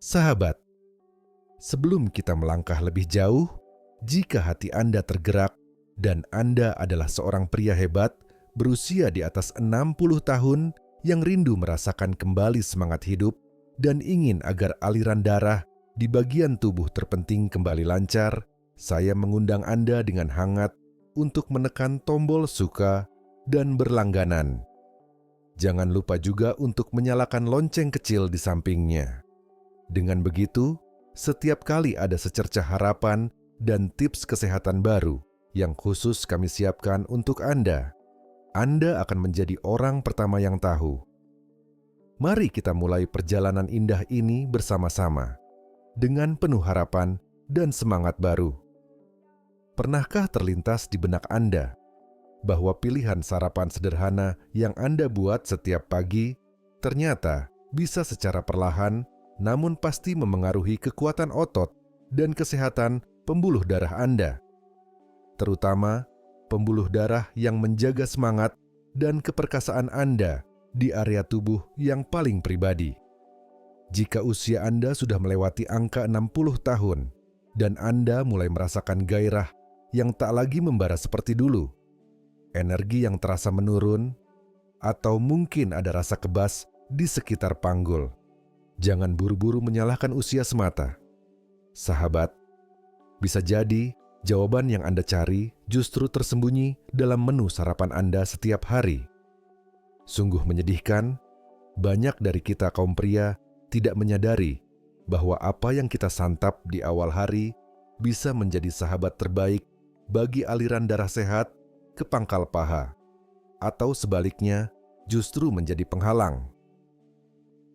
Sahabat, sebelum kita melangkah lebih jauh, jika hati Anda tergerak dan Anda adalah seorang pria hebat berusia di atas 60 tahun yang rindu merasakan kembali semangat hidup dan ingin agar aliran darah di bagian tubuh terpenting kembali lancar, saya mengundang Anda dengan hangat untuk menekan tombol suka dan berlangganan. Jangan lupa juga untuk menyalakan lonceng kecil di sampingnya. Dengan begitu, setiap kali ada secercah harapan dan tips kesehatan baru yang khusus kami siapkan untuk Anda akan menjadi orang pertama yang tahu. Mari kita mulai perjalanan indah ini bersama-sama, dengan penuh harapan dan semangat baru. Pernahkah terlintas di benak Anda bahwa pilihan sarapan sederhana yang Anda buat setiap pagi ternyata bisa secara perlahan namun pasti memengaruhi kekuatan otot dan kesehatan pembuluh darah Anda, terutama pembuluh darah yang menjaga semangat dan keperkasaan Anda di area tubuh yang paling pribadi. Jika usia Anda sudah melewati angka 60 tahun dan Anda mulai merasakan gairah yang tak lagi membara seperti dulu, energi yang terasa menurun, atau mungkin ada rasa kebas di sekitar panggul, jangan buru-buru menyalahkan usia semata. Sahabat, bisa jadi jawaban yang Anda cari justru tersembunyi dalam menu sarapan Anda setiap hari. Sungguh menyedihkan, banyak dari kita kaum pria tidak menyadari bahwa apa yang kita santap di awal hari bisa menjadi sahabat terbaik bagi aliran darah sehat ke pangkal paha, atau sebaliknya justru menjadi penghalang.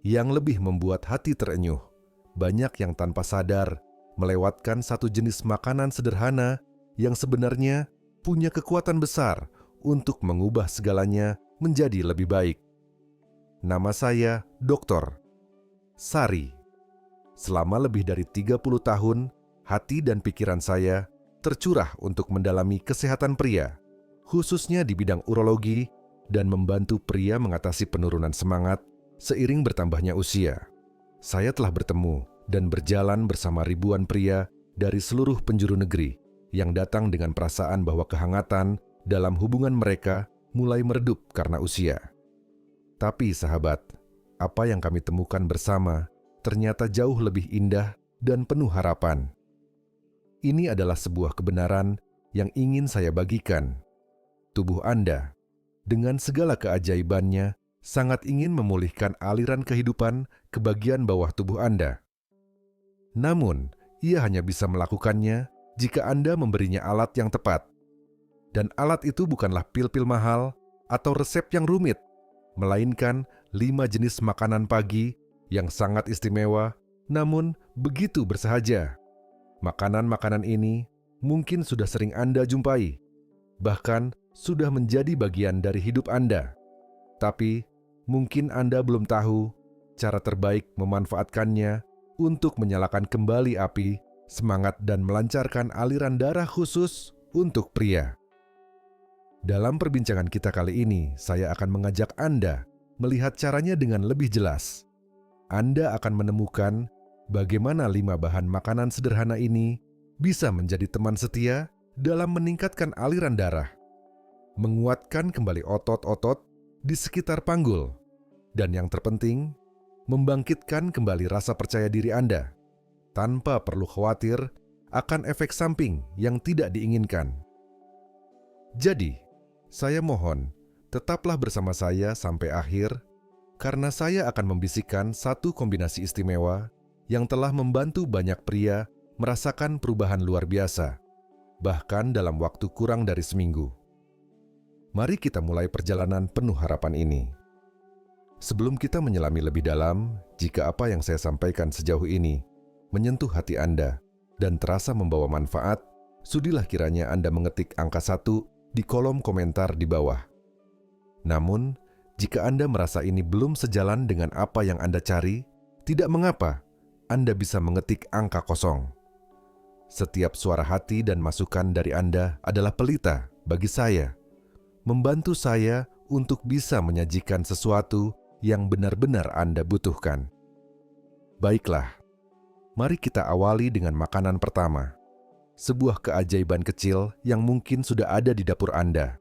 Yang lebih membuat hati terenyuh, banyak yang tanpa sadar melewatkan satu jenis makanan sederhana yang sebenarnya punya kekuatan besar untuk mengubah segalanya menjadi lebih baik. Nama saya Dr. Sari. Selama lebih dari 30 tahun, hati dan pikiran saya tercurah untuk mendalami kesehatan pria, khususnya di bidang urologi, dan membantu pria mengatasi penurunan semangat seiring bertambahnya usia. Saya telah bertemu dan berjalan bersama ribuan pria dari seluruh penjuru negeri yang datang dengan perasaan bahwa kehangatan dalam hubungan mereka mulai meredup karena usia. Tapi sahabat, apa yang kami temukan bersama ternyata jauh lebih indah dan penuh harapan. Ini adalah sebuah kebenaran yang ingin saya bagikan. Tubuh Anda, dengan segala keajaibannya, sangat ingin memulihkan aliran kehidupan ke bagian bawah tubuh Anda. Namun, ia hanya bisa melakukannya jika Anda memberinya alat yang tepat. Dan alat itu bukanlah pil-pil mahal atau resep yang rumit, melainkan 5 jenis makanan pagi yang sangat istimewa, namun begitu bersahaja. Makanan-makanan ini mungkin sudah sering Anda jumpai, bahkan sudah menjadi bagian dari hidup Anda. Tapi, mungkin Anda belum tahu cara terbaik memanfaatkannya untuk menyalakan kembali api, semangat dan melancarkan aliran darah khusus untuk pria. Dalam perbincangan kita kali ini, saya akan mengajak Anda melihat caranya dengan lebih jelas. Anda akan menemukan bagaimana 5 bahan makanan sederhana ini bisa menjadi teman setia dalam meningkatkan aliran darah, menguatkan kembali otot-otot di sekitar panggul, dan yang terpenting, membangkitkan kembali rasa percaya diri Anda tanpa perlu khawatir akan efek samping yang tidak diinginkan. Jadi, saya mohon tetaplah bersama saya sampai akhir karena saya akan membisikkan satu kombinasi istimewa yang telah membantu banyak pria merasakan perubahan luar biasa, bahkan dalam waktu kurang dari seminggu. Mari kita mulai perjalanan penuh harapan ini. Sebelum kita menyelami lebih dalam, jika apa yang saya sampaikan sejauh ini menyentuh hati Anda dan terasa membawa manfaat, sudilah kiranya Anda mengetik angka 1 di kolom komentar di bawah. Namun, jika Anda merasa ini belum sejalan dengan apa yang Anda cari, tidak mengapa, Anda bisa mengetik angka 0. Setiap suara hati dan masukan dari Anda adalah pelita bagi saya, membantu saya untuk bisa menyajikan sesuatu yang benar-benar Anda butuhkan. Baiklah, Mari kita awali dengan makanan pertama. Sebuah keajaiban kecil yang mungkin sudah ada di dapur Anda.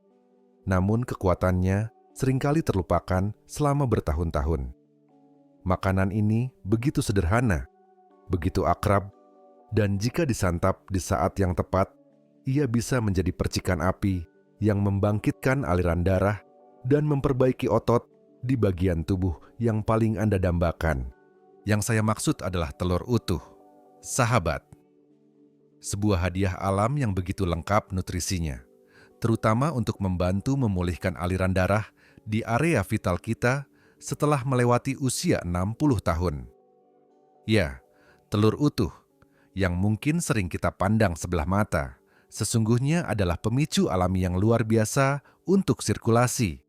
Namun kekuatannya seringkali terlupakan selama bertahun-tahun. Makanan ini begitu sederhana, begitu akrab, dan jika disantap di saat yang tepat, ia bisa menjadi percikan api yang membangkitkan aliran darah dan memperbaiki otot di bagian tubuh yang paling Anda dambakan. Yang saya maksud adalah telur utuh, sahabat. Sebuah hadiah alam yang begitu lengkap nutrisinya, terutama untuk membantu memulihkan aliran darah di area vital kita setelah melewati usia 60 tahun. Ya, telur utuh, yang mungkin sering kita pandang sebelah mata, sesungguhnya adalah pemicu alami yang luar biasa untuk sirkulasi.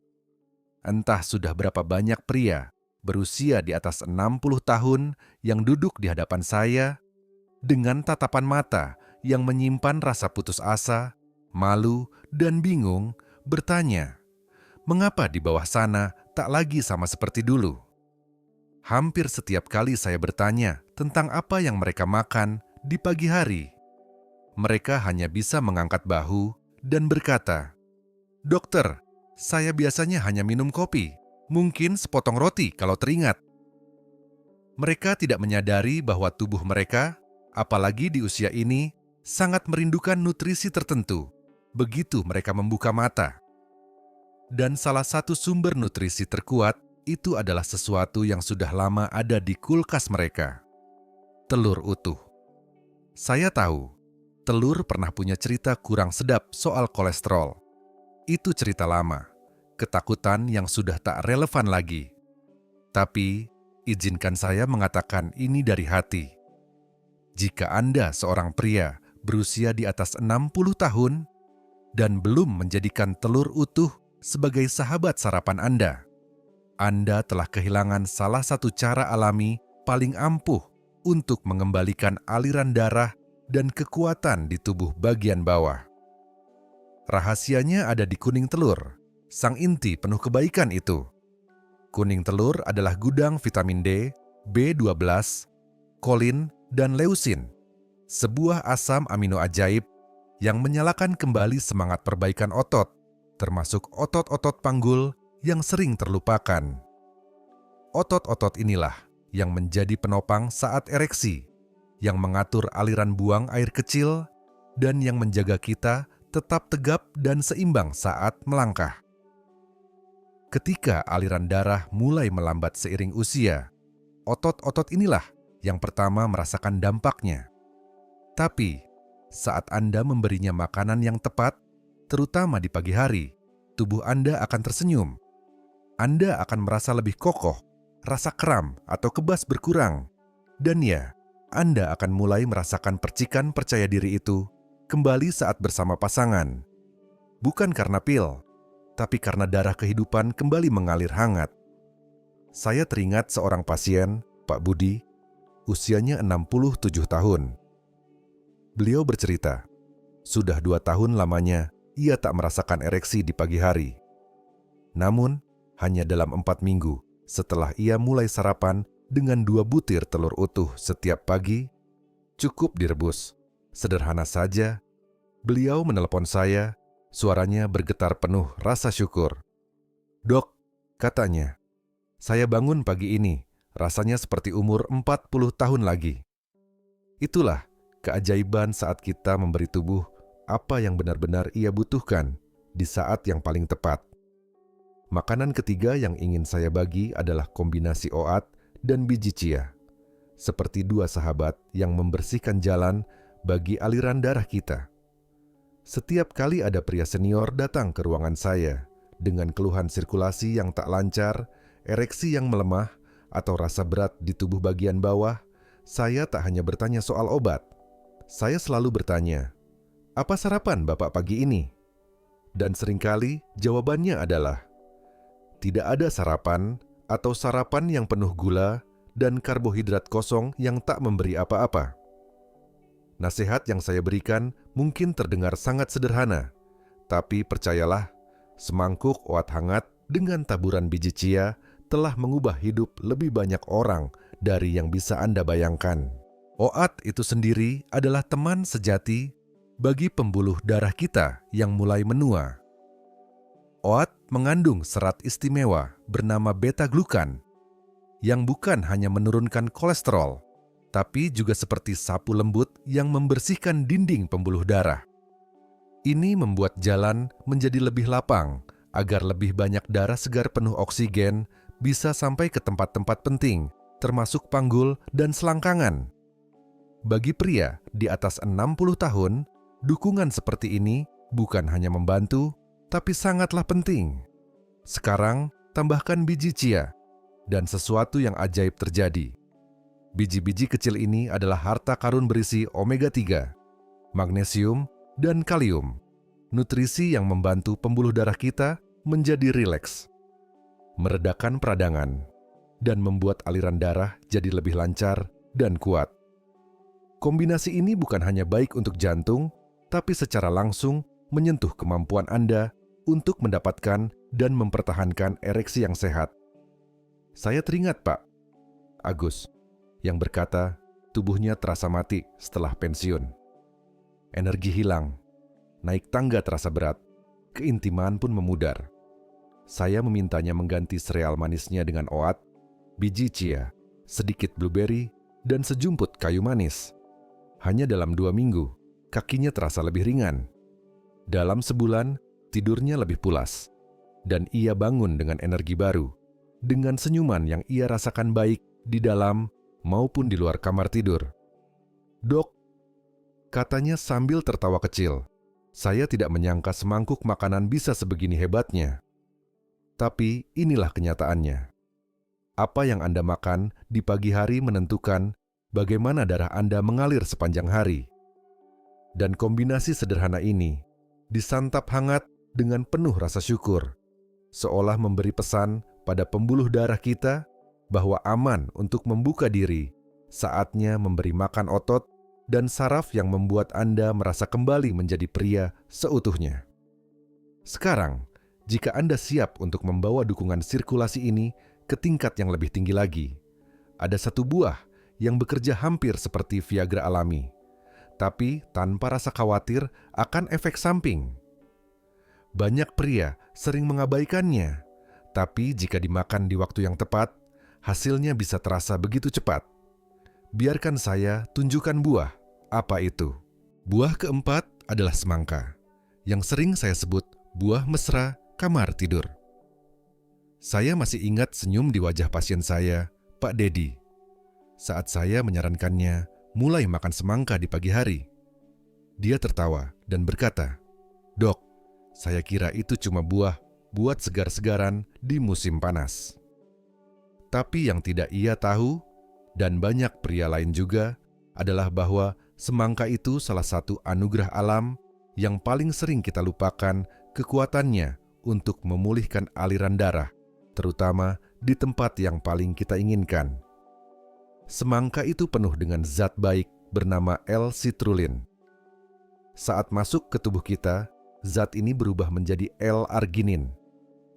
Entah sudah berapa banyak pria berusia di atas 60 tahun yang duduk di hadapan saya dengan tatapan mata yang menyimpan rasa putus asa, malu, dan bingung, bertanya, mengapa di bawah sana tak lagi sama seperti dulu? Hampir setiap kali saya bertanya tentang apa yang mereka makan di pagi hari, mereka hanya bisa mengangkat bahu dan berkata, "Dokter, saya biasanya hanya minum kopi, mungkin sepotong roti kalau teringat." Mereka tidak menyadari bahwa tubuh mereka, apalagi di usia ini, sangat merindukan nutrisi tertentu begitu mereka membuka mata. Dan salah satu sumber nutrisi terkuat itu adalah sesuatu yang sudah lama ada di kulkas mereka. Telur utuh. Saya tahu, telur pernah punya cerita kurang sedap soal kolesterol. Itu cerita lama, ketakutan yang sudah tak relevan lagi. Tapi, izinkan saya mengatakan ini dari hati. Jika Anda seorang pria berusia di atas 60 tahun dan belum menjadikan telur utuh sebagai sahabat sarapan Anda telah kehilangan salah satu cara alami paling ampuh untuk mengembalikan aliran darah dan kekuatan di tubuh bagian bawah. Rahasianya ada di kuning telur, sang inti penuh kebaikan itu. Kuning telur adalah gudang vitamin D, B12, kolin, dan leusin, sebuah asam amino ajaib yang menyalakan kembali semangat perbaikan otot, termasuk otot-otot panggul yang sering terlupakan. Otot-otot inilah yang menjadi penopang saat ereksi, yang mengatur aliran buang air kecil, dan yang menjaga kita tetap tegap dan seimbang saat melangkah. Ketika aliran darah mulai melambat seiring usia, otot-otot inilah yang pertama merasakan dampaknya. Tapi, saat Anda memberinya makanan yang tepat, terutama di pagi hari, tubuh Anda akan tersenyum. Anda akan merasa lebih kokoh, rasa kram atau kebas berkurang. Dan ya, Anda akan mulai merasakan percikan percaya diri itu kembali saat bersama pasangan. Bukan karena pil, tapi karena darah kehidupan kembali mengalir hangat. Saya teringat seorang pasien, Pak Budi, usianya 67 tahun. Beliau bercerita, sudah 2 tahun lamanya ia tak merasakan ereksi di pagi hari. Namun, hanya dalam 4 minggu setelah ia mulai sarapan dengan 2 butir telur utuh setiap pagi, cukup direbus. Sederhana saja, beliau menelepon saya, suaranya bergetar penuh rasa syukur. "Dok," katanya, "saya bangun pagi ini, rasanya seperti umur 40 tahun lagi." Itulah keajaiban saat kita memberi tubuh apa yang benar-benar ia butuhkan di saat yang paling tepat. Makanan ketiga yang ingin saya bagi adalah kombinasi oat dan biji chia. Seperti 2 sahabat yang membersihkan jalan bagi aliran darah kita. Setiap kali ada pria senior datang ke ruangan saya dengan keluhan sirkulasi yang tak lancar, ereksi yang melemah, atau rasa berat di tubuh bagian bawah, saya tak hanya bertanya soal obat. Saya selalu bertanya, "Apa sarapan Bapak pagi ini?" Dan seringkali jawabannya adalah, tidak ada sarapan atau sarapan yang penuh gula dan karbohidrat kosong yang tak memberi apa-apa. Nasihat yang saya berikan mungkin terdengar sangat sederhana, tapi percayalah, semangkuk oat hangat dengan taburan biji chia telah mengubah hidup lebih banyak orang dari yang bisa Anda bayangkan. OAT itu sendiri adalah teman sejati bagi pembuluh darah kita yang mulai menua. OAT mengandung serat istimewa bernama beta-glukan yang bukan hanya menurunkan kolesterol, tapi juga seperti sapu lembut yang membersihkan dinding pembuluh darah. Ini membuat jalan menjadi lebih lapang agar lebih banyak darah segar penuh oksigen bisa sampai ke tempat-tempat penting, termasuk panggul dan selangkangan. Bagi pria di atas 60 tahun, dukungan seperti ini bukan hanya membantu, tapi sangatlah penting. Sekarang, tambahkan biji chia, dan sesuatu yang ajaib terjadi. Biji-biji kecil ini adalah harta karun berisi omega 3, magnesium, dan kalium. Nutrisi yang membantu pembuluh darah kita menjadi rileks, meredakan peradangan, dan membuat aliran darah jadi lebih lancar dan kuat. Kombinasi ini bukan hanya baik untuk jantung, tapi secara langsung menyentuh kemampuan Anda untuk mendapatkan dan mempertahankan ereksi yang sehat. Saya teringat, Pak Agus, yang berkata tubuhnya terasa mati setelah pensiun. Energi hilang, naik tangga terasa berat, keintiman pun memudar. Saya memintanya mengganti sereal manisnya dengan OAT, biji chia, sedikit blueberry, dan sejumput kayu manis. Hanya dalam 2 minggu, kakinya terasa lebih ringan. Dalam sebulan, tidurnya lebih pulas. Dan ia bangun dengan energi baru, dengan senyuman yang ia rasakan baik di dalam maupun di luar kamar tidur. "Dok," katanya sambil tertawa kecil, "saya tidak menyangka semangkuk makanan bisa sebegini hebatnya. Tapi inilah kenyataannya. Apa yang Anda makan di pagi hari menentukan bagaimana darah Anda mengalir sepanjang hari. Dan kombinasi sederhana ini disantap hangat dengan penuh rasa syukur, seolah memberi pesan pada pembuluh darah kita bahwa aman untuk membuka diri, saatnya memberi makan otot dan saraf yang membuat Anda merasa kembali menjadi pria seutuhnya." Sekarang, jika Anda siap untuk membawa dukungan sirkulasi ini ke tingkat yang lebih tinggi lagi, ada satu buah yang bekerja hampir seperti Viagra alami, tapi tanpa rasa khawatir akan efek samping. Banyak pria sering mengabaikannya, tapi jika dimakan di waktu yang tepat, hasilnya bisa terasa begitu cepat. Biarkan saya tunjukkan buah. Apa itu? Buah keempat adalah semangka, yang sering saya sebut buah mesra kamar tidur. Saya masih ingat senyum di wajah pasien saya, Pak Dedi, saat saya menyarankannya mulai makan semangka di pagi hari. Dia tertawa dan berkata, "Dok, saya kira itu cuma buah buat segar-segaran di musim panas." Tapi yang tidak ia tahu, dan banyak pria lain juga, adalah bahwa semangka itu salah satu anugerah alam yang paling sering kita lupakan kekuatannya untuk memulihkan aliran darah, terutama di tempat yang paling kita inginkan. Semangka itu penuh dengan zat baik bernama L-citrulline. Saat masuk ke tubuh kita, zat ini berubah menjadi L-arginin,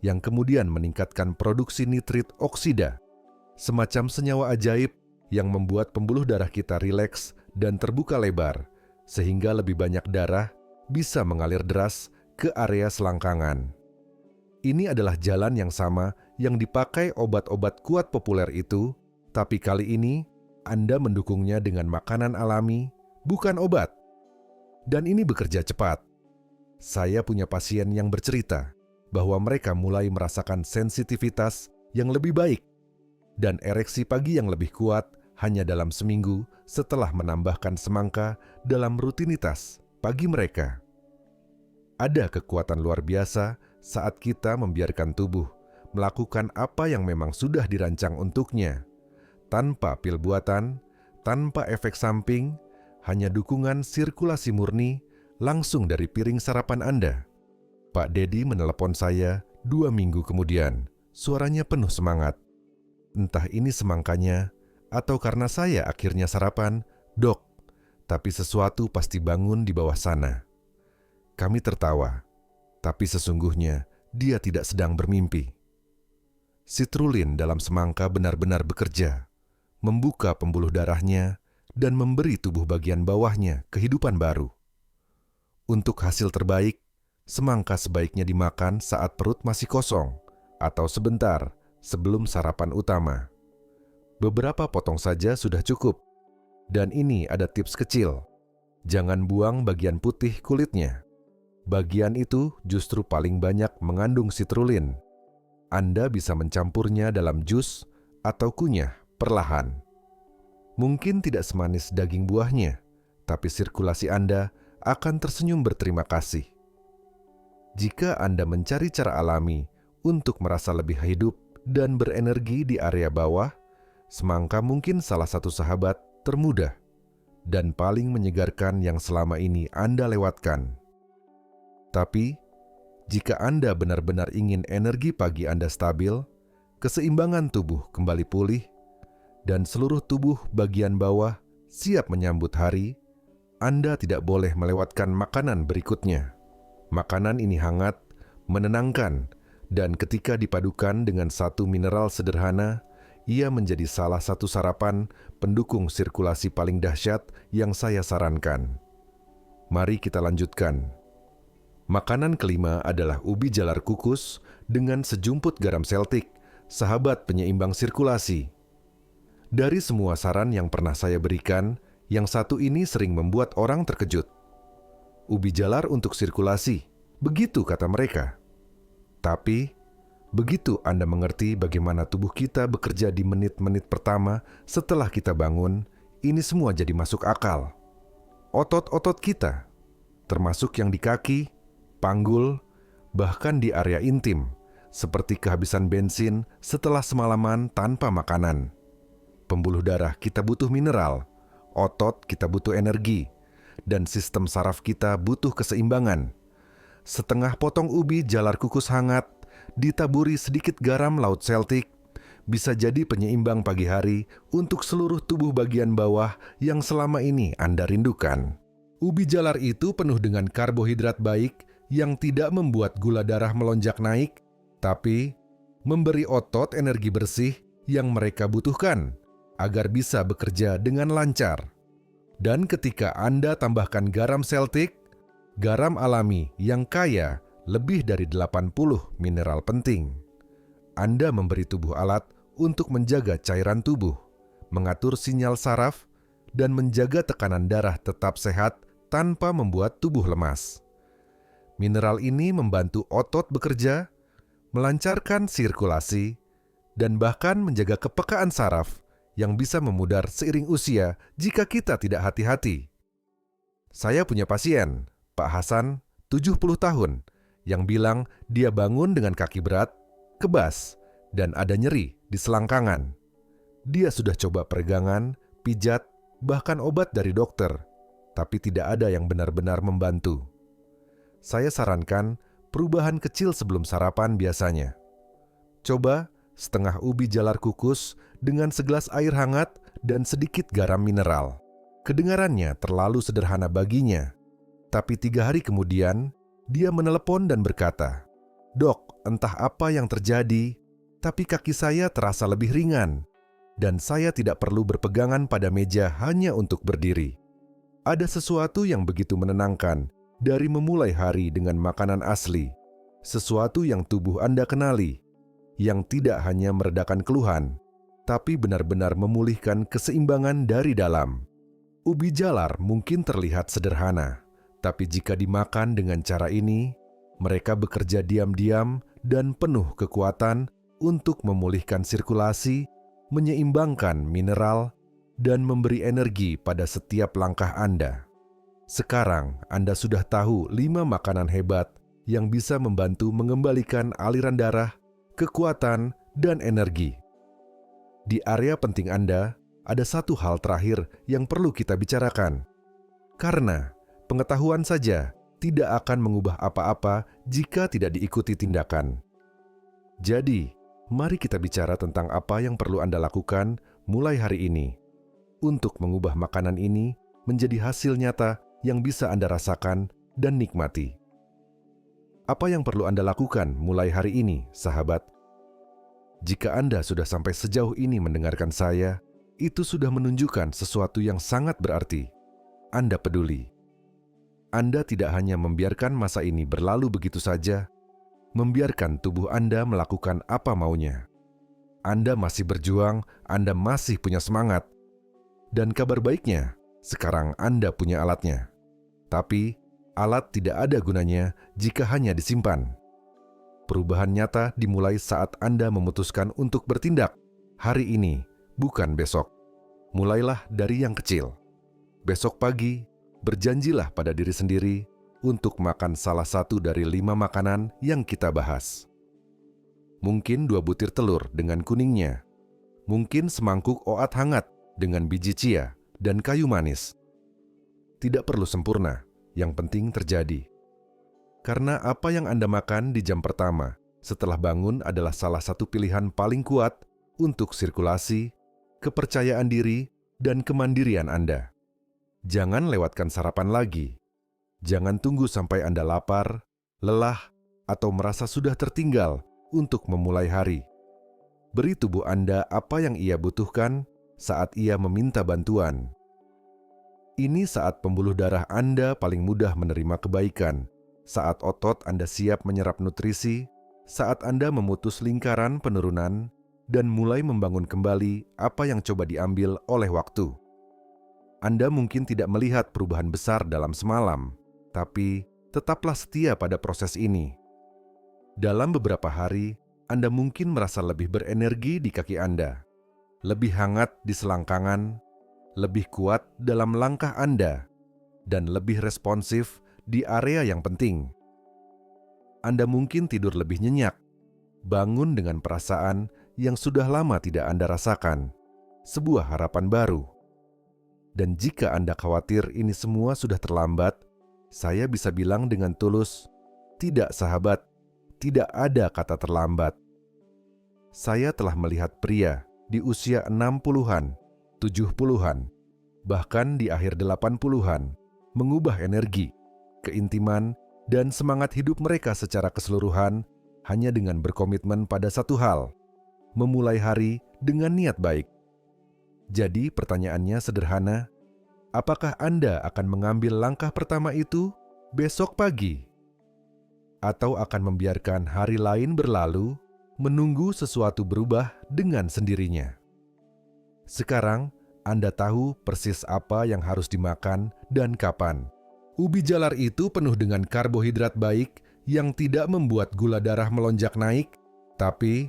yang kemudian meningkatkan produksi nitrit oksida, semacam senyawa ajaib yang membuat pembuluh darah kita rileks dan terbuka lebar, sehingga lebih banyak darah bisa mengalir deras ke area selangkangan. Ini adalah jalan yang sama yang dipakai obat-obat kuat populer itu, tapi kali ini Anda mendukungnya dengan makanan alami, bukan obat. Dan ini bekerja cepat. Saya punya pasien yang bercerita bahwa mereka mulai merasakan sensitivitas yang lebih baik dan ereksi pagi yang lebih kuat hanya dalam seminggu setelah menambahkan semangka dalam rutinitas pagi mereka. Ada kekuatan luar biasa saat kita membiarkan tubuh melakukan apa yang memang sudah dirancang untuknya, tanpa pil buatan, tanpa efek samping, hanya dukungan sirkulasi murni langsung dari piring sarapan Anda. Pak Dedi menelepon saya 2 minggu kemudian, suaranya penuh semangat. Entah ini semangkanya, atau karena saya akhirnya sarapan, "Dok, tapi sesuatu pasti bangun di bawah sana." Kami tertawa, tapi sesungguhnya dia tidak sedang bermimpi. Citrulline dalam semangka benar-benar bekerja, membuka pembuluh darahnya, dan memberi tubuh bagian bawahnya kehidupan baru. Untuk hasil terbaik, semangka sebaiknya dimakan saat perut masih kosong atau sebentar sebelum sarapan utama. Beberapa potong saja sudah cukup. Dan ini ada tips kecil. Jangan buang bagian putih kulitnya. Bagian itu justru paling banyak mengandung sitrulin. Anda bisa mencampurnya dalam jus atau kunyah perlahan. Mungkin tidak semanis daging buahnya, tapi sirkulasi Anda akan tersenyum berterima kasih. Jika Anda mencari cara alami untuk merasa lebih hidup dan berenergi di area bawah, semangka mungkin salah satu sahabat termudah dan paling menyegarkan yang selama ini Anda lewatkan. Tapi, jika Anda benar-benar ingin energi pagi Anda stabil, keseimbangan tubuh kembali pulih, dan seluruh tubuh bagian bawah siap menyambut hari, Anda tidak boleh melewatkan makanan berikutnya. Makanan ini hangat, menenangkan, dan ketika dipadukan dengan satu mineral sederhana, ia menjadi salah satu sarapan pendukung sirkulasi paling dahsyat yang saya sarankan. Mari kita lanjutkan. Makanan kelima adalah ubi jalar kukus dengan sejumput garam Celtic, sahabat penyeimbang sirkulasi. Dari semua saran yang pernah saya berikan, yang satu ini sering membuat orang terkejut. Ubi jalar untuk sirkulasi, begitu kata mereka. Tapi, begitu Anda mengerti bagaimana tubuh kita bekerja di menit-menit pertama setelah kita bangun, ini semua jadi masuk akal. Otot-otot kita, termasuk yang di kaki, panggul, bahkan di area intim, seperti kehabisan bensin setelah semalaman tanpa makanan. Pembuluh darah kita butuh mineral, otot kita butuh energi, dan sistem saraf kita butuh keseimbangan. Setengah potong ubi jalar kukus hangat, ditaburi sedikit garam laut Celtic, bisa jadi penyeimbang pagi hari untuk seluruh tubuh bagian bawah yang selama ini Anda rindukan. Ubi jalar itu penuh dengan karbohidrat baik yang tidak membuat gula darah melonjak naik, tapi memberi otot energi bersih yang mereka butuhkan agar bisa bekerja dengan lancar. Dan ketika Anda tambahkan garam Celtic, garam alami yang kaya lebih dari 80 mineral penting, Anda memberi tubuh alat untuk menjaga cairan tubuh, mengatur sinyal saraf, dan menjaga tekanan darah tetap sehat tanpa membuat tubuh lemas. Mineral ini membantu otot bekerja, melancarkan sirkulasi, dan bahkan menjaga kepekaan saraf yang bisa memudar seiring usia jika kita tidak hati-hati. Saya punya pasien, Pak Hasan, 70 tahun, yang bilang dia bangun dengan kaki berat, kebas, dan ada nyeri di selangkangan. Dia sudah coba peregangan, pijat, bahkan obat dari dokter, tapi tidak ada yang benar-benar membantu. Saya sarankan perubahan kecil sebelum sarapan biasanya. Coba setengah ubi jalar kukus dengan segelas air hangat dan sedikit garam mineral. Kedengarannya terlalu sederhana baginya. Tapi 3 hari kemudian, dia menelepon dan berkata, "Dok, entah apa yang terjadi, tapi kaki saya terasa lebih ringan, dan saya tidak perlu berpegangan pada meja hanya untuk berdiri." Ada sesuatu yang begitu menenangkan dari memulai hari dengan makanan asli, sesuatu yang tubuh Anda kenali, yang tidak hanya meredakan keluhan, tapi benar-benar memulihkan keseimbangan dari dalam. Ubi jalar mungkin terlihat sederhana, tapi jika dimakan dengan cara ini, mereka bekerja diam-diam dan penuh kekuatan untuk memulihkan sirkulasi, menyeimbangkan mineral, dan memberi energi pada setiap langkah Anda. Sekarang Anda sudah tahu 5 makanan hebat yang bisa membantu mengembalikan aliran darah, kekuatan, dan energi. Di area penting Anda, ada satu hal terakhir yang perlu kita bicarakan. Karena pengetahuan saja tidak akan mengubah apa-apa jika tidak diikuti tindakan. Jadi, mari kita bicara tentang apa yang perlu Anda lakukan mulai hari ini untuk mengubah makanan ini menjadi hasil nyata yang bisa Anda rasakan dan nikmati. Apa yang perlu Anda lakukan mulai hari ini, sahabat? Jika Anda sudah sampai sejauh ini mendengarkan saya, itu sudah menunjukkan sesuatu yang sangat berarti. Anda peduli. Anda tidak hanya membiarkan masa ini berlalu begitu saja, membiarkan tubuh Anda melakukan apa maunya. Anda masih berjuang, Anda masih punya semangat. Dan kabar baiknya, sekarang Anda punya alatnya. Tapi, alat tidak ada gunanya jika hanya disimpan. Perubahan nyata dimulai saat Anda memutuskan untuk bertindak hari ini, bukan besok. Mulailah dari yang kecil. Besok pagi, berjanjilah pada diri sendiri untuk makan salah satu dari 5 makanan yang kita bahas. Mungkin 2 butir telur dengan kuningnya. Mungkin semangkuk oat hangat dengan biji chia dan kayu manis. Tidak perlu sempurna, yang penting terjadi. Karena apa yang Anda makan di jam pertama setelah bangun adalah salah satu pilihan paling kuat untuk sirkulasi, kepercayaan diri, dan kemandirian Anda. Jangan lewatkan sarapan lagi. Jangan tunggu sampai Anda lapar, lelah, atau merasa sudah tertinggal untuk memulai hari. Beri tubuh Anda apa yang ia butuhkan saat ia meminta bantuan. Ini saat pembuluh darah Anda paling mudah menerima kebaikan, saat otot Anda siap menyerap nutrisi, saat Anda memutus lingkaran penurunan, dan mulai membangun kembali apa yang coba diambil oleh waktu. Anda mungkin tidak melihat perubahan besar dalam semalam, tapi tetaplah setia pada proses ini. Dalam beberapa hari, Anda mungkin merasa lebih berenergi di kaki Anda, lebih hangat di selangkangan, lebih kuat dalam langkah Anda, dan lebih responsif di area yang penting. Anda mungkin tidur lebih nyenyak, bangun dengan perasaan yang sudah lama tidak Anda rasakan, sebuah harapan baru. Dan jika Anda khawatir ini semua sudah terlambat, saya bisa bilang dengan tulus, tidak sahabat, tidak ada kata terlambat. Saya telah melihat pria di usia 60-an, 70-an, bahkan di akhir 80-an, mengubah energi, keintiman, dan semangat hidup mereka secara keseluruhan hanya dengan berkomitmen pada satu hal, memulai hari dengan niat baik. Jadi pertanyaannya sederhana, apakah Anda akan mengambil langkah pertama itu besok pagi? Atau akan membiarkan hari lain berlalu, menunggu sesuatu berubah dengan sendirinya? Sekarang, Anda tahu persis apa yang harus dimakan dan kapan. Ubi jalar itu penuh dengan karbohidrat baik yang tidak membuat gula darah melonjak naik, tapi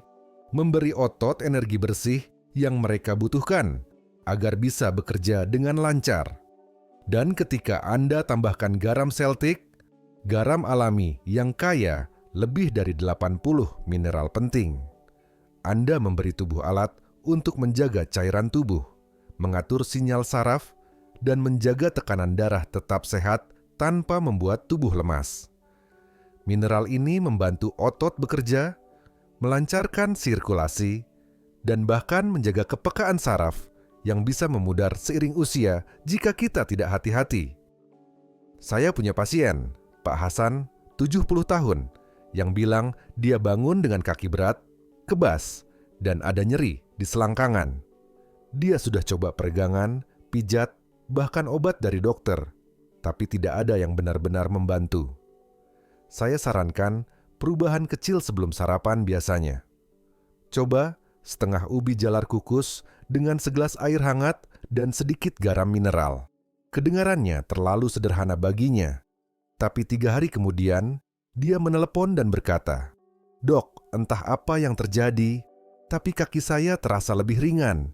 memberi otot energi bersih yang mereka butuhkan agar bisa bekerja dengan lancar. Dan ketika Anda tambahkan garam Celtic, garam alami yang kaya lebih dari 80 mineral penting, Anda memberi tubuh alat untuk menjaga cairan tubuh, mengatur sinyal saraf, dan menjaga tekanan darah tetap sehat tanpa membuat tubuh lemas. Mineral ini membantu otot bekerja, melancarkan sirkulasi, dan bahkan menjaga kepekaan saraf yang bisa memudar seiring usia jika kita tidak hati-hati. Saya punya pasien, Pak Hasan, 70 tahun, yang bilang dia bangun dengan kaki berat, kebas, dan ada nyeri di selangkangan. Dia sudah coba peregangan, pijat, bahkan obat dari dokter, tapi tidak ada yang benar-benar membantu. Saya sarankan perubahan kecil sebelum sarapan biasanya. Coba setengah ubi jalar kukus dengan segelas air hangat dan sedikit garam mineral. Kedengarannya terlalu sederhana baginya, tapi 3 hari kemudian dia menelepon dan berkata, "Dok, entah apa yang terjadi, tapi kaki saya terasa lebih ringan,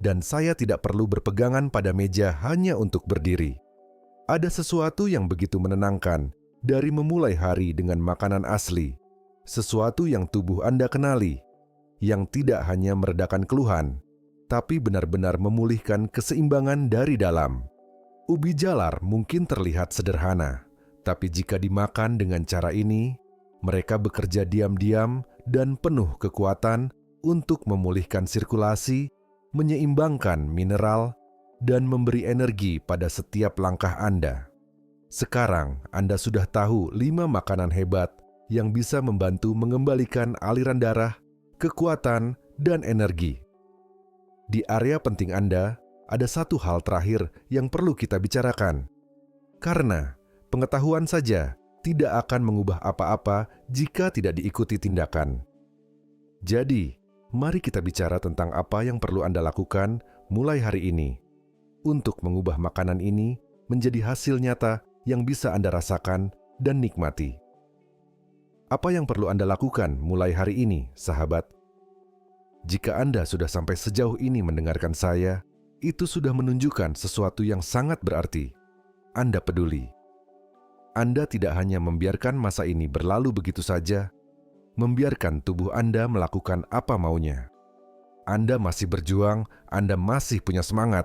dan saya tidak perlu berpegangan pada meja hanya untuk berdiri." Ada sesuatu yang begitu menenangkan dari memulai hari dengan makanan asli, sesuatu yang tubuh Anda kenali, yang tidak hanya meredakan keluhan, tapi benar-benar memulihkan keseimbangan dari dalam. Ubi jalar mungkin terlihat sederhana, tapi jika dimakan dengan cara ini, mereka bekerja diam-diam dan penuh kekuatan untuk memulihkan sirkulasi, menyeimbangkan mineral, dan memberi energi pada setiap langkah Anda. Sekarang Anda sudah tahu 5 makanan hebat yang bisa membantu mengembalikan aliran darah, kekuatan, dan energi. Di area penting Anda, ada satu hal terakhir yang perlu kita bicarakan. Karena pengetahuan saja tidak akan mengubah apa-apa jika tidak diikuti tindakan. Jadi, mari kita bicara tentang apa yang perlu Anda lakukan mulai hari ini untuk mengubah makanan ini menjadi hasil nyata yang bisa Anda rasakan dan nikmati. Apa yang perlu Anda lakukan mulai hari ini, sahabat? Jika Anda sudah sampai sejauh ini mendengarkan saya, itu sudah menunjukkan sesuatu yang sangat berarti. Anda peduli. Anda tidak hanya membiarkan masa ini berlalu begitu saja, membiarkan tubuh Anda melakukan apa maunya. Anda masih berjuang, Anda masih punya semangat.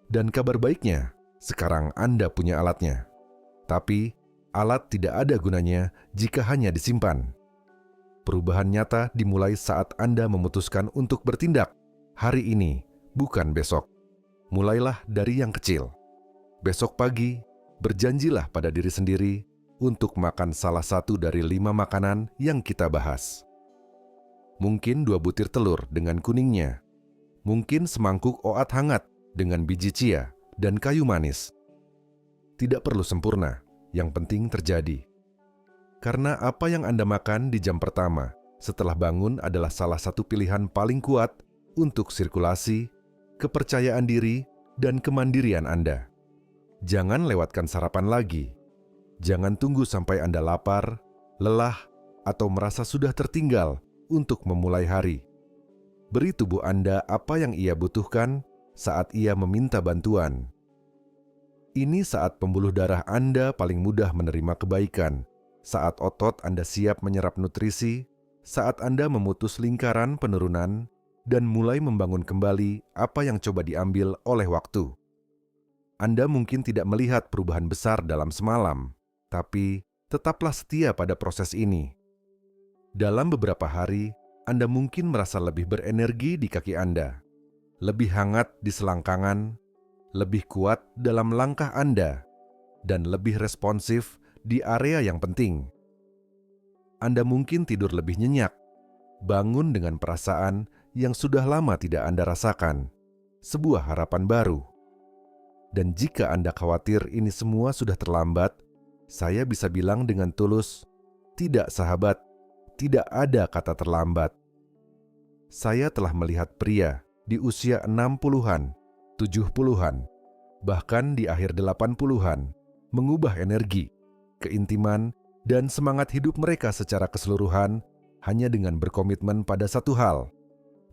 Dan kabar baiknya, sekarang Anda punya alatnya. Tapi, alat tidak ada gunanya jika hanya disimpan. Perubahan nyata dimulai saat Anda memutuskan untuk bertindak hari ini, bukan besok. Mulailah dari yang kecil. Besok pagi, berjanjilah pada diri sendiri untuk makan salah satu dari 5 makanan yang kita bahas. Mungkin 2 butir telur dengan kuningnya. Mungkin semangkuk oat hangat dengan biji chia dan kayu manis. Tidak perlu sempurna, yang penting terjadi. Karena apa yang Anda makan di jam pertama setelah bangun adalah salah satu pilihan paling kuat untuk sirkulasi, kepercayaan diri, dan kemandirian Anda. Jangan lewatkan sarapan lagi. Jangan tunggu sampai Anda lapar, lelah, atau merasa sudah tertinggal untuk memulai hari. Beri tubuh Anda apa yang ia butuhkan saat ia meminta bantuan. Ini saat pembuluh darah Anda paling mudah menerima kebaikan, saat otot Anda siap menyerap nutrisi, saat Anda memutus lingkaran penurunan, dan mulai membangun kembali apa yang coba diambil oleh waktu. Anda mungkin tidak melihat perubahan besar dalam semalam, tapi tetaplah setia pada proses ini. Dalam beberapa hari, Anda mungkin merasa lebih berenergi di kaki Anda, lebih hangat di selangkangan, lebih kuat dalam langkah Anda, dan lebih responsif di area yang penting. Anda mungkin tidur lebih nyenyak, bangun dengan perasaan yang sudah lama tidak Anda rasakan, sebuah harapan baru. Dan jika Anda khawatir ini semua sudah terlambat, saya bisa bilang dengan tulus, tidak sahabat, tidak ada kata terlambat. Saya telah melihat pria di usia 60-an, 70-an, bahkan di akhir 80-an, mengubah energi, keintiman, dan semangat hidup mereka secara keseluruhan hanya dengan berkomitmen pada satu hal,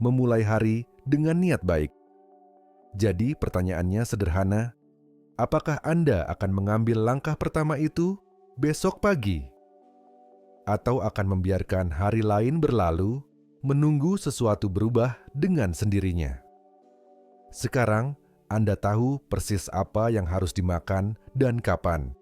memulai hari dengan niat baik. Jadi pertanyaannya sederhana, apakah Anda akan mengambil langkah pertama itu besok pagi? Atau akan membiarkan hari lain berlalu, menunggu sesuatu berubah dengan sendirinya? Sekarang, Anda tahu persis apa yang harus dimakan dan kapan.